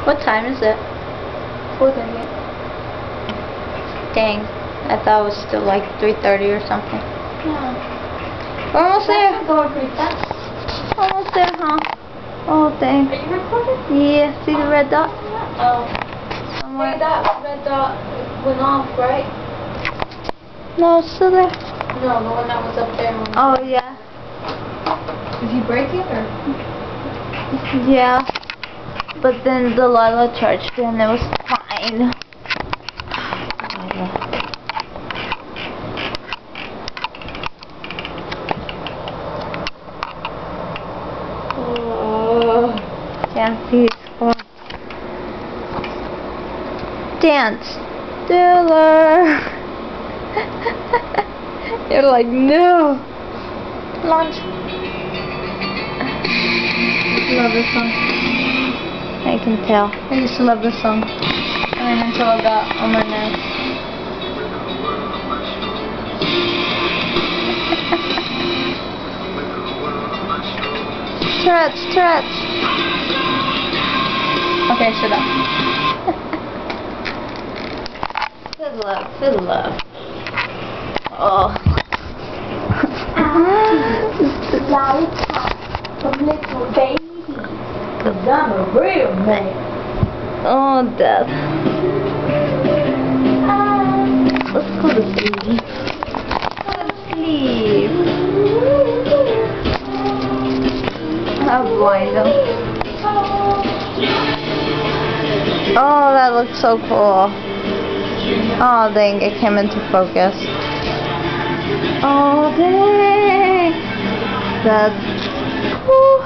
What time is it? 4:30. Dang. I thought it was still like 3:30 or something. Yeah. We're almost there. That's going pretty fast. Almost there, huh? Oh, dang. Are you recording? Yeah, see the red dot? Oh. Somewhere. Wait, that red dot went off, right? No, it's still there. No, the one that was up there. Oh, yeah. Did you break it or? Yeah. But then Delilah charged it and it was fine. Can't see his phone. Dance. Diller. You're like, no. Launch. Love this song. I can tell. I used to love this song. And then until I got on my nerves. Stretch. Okay, shut up. Feel love. Oh. Lollipop from little baby. 'Cause I'm a real man. Oh, death. Let's go to sleep. Go to sleep. I'll blind them. Oh, that looks so cool. Oh, dang, it came into focus. Oh, dang. That's cool.